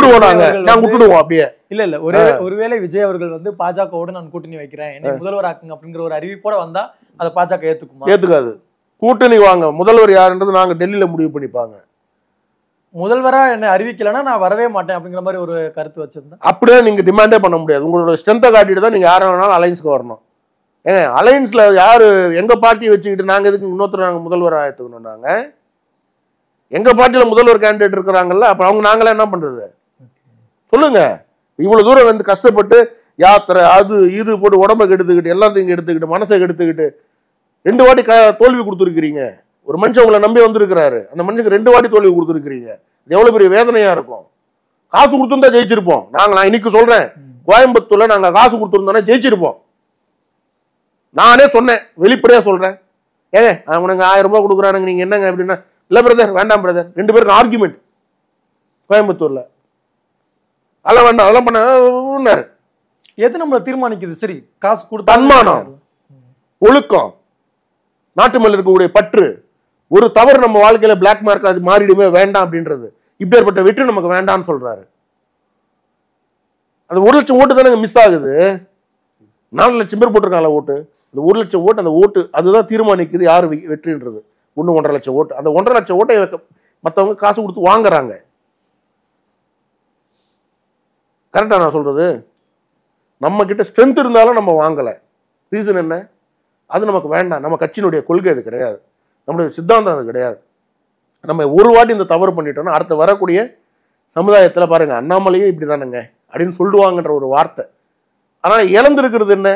நாங்க விட்டுடுவோம் அப்படியே.
இல்ல ஒருவேளை விஜய் அவர்கள் வந்து பாஜகவோட நான் கூட்டணி வைக்கிறேன், என்னை முதல்வர் ஆக்குங்க அப்படிங்கிற ஒரு அறிவிப்போட வந்தா அதை பாஜக ஏத்துக்குமா?
ஏத்துக்காது. கூட்டணி வாங்க, முதல்வர் யாருன்றது நாங்க டெல்லியில முடிவு பண்ணிப்பாங்க.
முதல்வரா என்ன அறிவிக்கலன்னா நான் வரவே மாட்டேன் அப்படிங்கிற மாதிரி ஒரு கருத்து வச்சிருந்தேன்.
அப்படியே நீங்க டிமாண்டே பண்ண முடியாது. உங்களோட ஸ்ட்ரென்த்தை காட்டிட்டு தான் நீங்க யாரை வேணாலும் அலைன்ஸ்க்கு வரணும். அலைன்ஸ்ல யாரு எங்க பார்ட்டியை வச்சுக்கிட்டு நாங்க எதுக்கு இன்னொருத்தர் நாங்க முதல்வர் ஆயத்துக்கணும்? நாங்க எங்க பார்ட்டியில முதல்வர் கேண்டிடேட் இருக்கிறாங்கல்ல, அப்ப அவங்க நாங்களே என்ன பண்றது சொல்லுங்க? இவ்வளவு தூரம் வந்து கஷ்டப்பட்டு யாத்திரை அது இது போட்டு உடம்பை கெடுத்துக்கிட்டு எல்லாத்தையும் எடுத்துக்கிட்டு மனசை கெடுத்துக்கிட்டு 2 வாட்டி தோல்வி கொடுத்துருக்கிறீங்க. ஒரு மனுஷன் உங்களை நம்பி வந்திருக்கிறாரு, அந்த மனுஷனுக்கு 2 வாட்டி தோல்வி கொடுத்துருக்கிறீங்க. இது எவ்வளவு பெரிய வேதனையா இருக்கும். காசு கொடுத்துருந்தா ஜெயிச்சிருப்போம். நான் இன்னைக்கு சொல்றேன், கோயம்புத்தூர்ல நாங்க காசு கொடுத்துருந்தோம்னா ஜெயிச்சிருப்போம். நானே சொன்னேன், வெளிப்படையா சொல்றேன். அவனுங்க 1000 ரூபாய் கொடுக்குறானுங்க, நீங்க என்னங்க அப்படின்னா, இல்ல பிரதர் வேண்டாம் பிரதர். 2 பேருக்கு ஆர்குமெண்ட் கோயம்புத்தூர்ல. அதெல்லாம் வேண்டாம், அதெல்லாம் பண்ணாரு.
எது நம்மள தீர்மானிக்குது? சரி, காசு கொடுத்தா
தன்மானம், ஒழுக்கம், நாட்டு மேல இருக்கக்கூடிய பற்று, ஒரு தவறு நம்ம வாழ்க்கையில பிளாக் மார்க் அது மாறிடுமே வேண்டாம் அப்படின்றது. இப்பேற்பட்ட வெற்றி நமக்கு வேண்டாம்னு சொல்றாரு. அந்த 1 லட்சம் ஓட்டு தானே மிஸ் ஆகுது. 4 லட்சம் பேர் போட்டிருக்காங்களா ஓட்டு. அந்த 1 லட்சம் ஓட்டு, அந்த ஓட்டு அதுதான் தீர்மானிக்குது யாரு வெற்றின்றது. 1.5 லட்சம் ஓட்டு. அந்த 1.5 லட்சம் ஓட்டை மற்றவங்க காசு கொடுத்து வாங்குறாங்க. கரெக்டா நான் சொல்றது? நம்ம கிட்ட ஸ்ட்ரென்த் இருந்தாலும் நம்ம வாங்கல. ரீசன் என்ன? அது நமக்கு வேண்டாம். நம்ம கட்சியினுடைய கொள்கை அது கிடையாது, நம்மளுடைய சித்தாந்தம் அது கிடையாது. நம்ம ஒரு வாட்டி இந்த தவறு பண்ணிட்டோம்னா அடுத்த வரக்கூடிய சமுதாயத்துல பாருங்க, அண்ணாமலையும் இப்படிதானுங்க அப்படின்னு சொல்லுவாங்கன்ற ஒரு வார்த்தை. அதனால இழந்திருக்கிறது என்ன?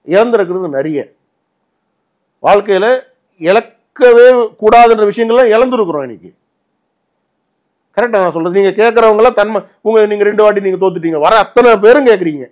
இழந்திருக்கிறது நிறைய. வாழ்க்கையில இழக்கவே கூடாதுன்ற விஷயங்கள்லாம் இழந்திருக்கிறோம் இன்னைக்கு. கரெக்டா நான் சொல்றது? நீங்க கேட்கறவங்க எல்லாம் நீங்க 2 வாட்டி நீங்க தோத்துட்டீங்க, வர அத்தனை பேரும் கேட்குறீங்க.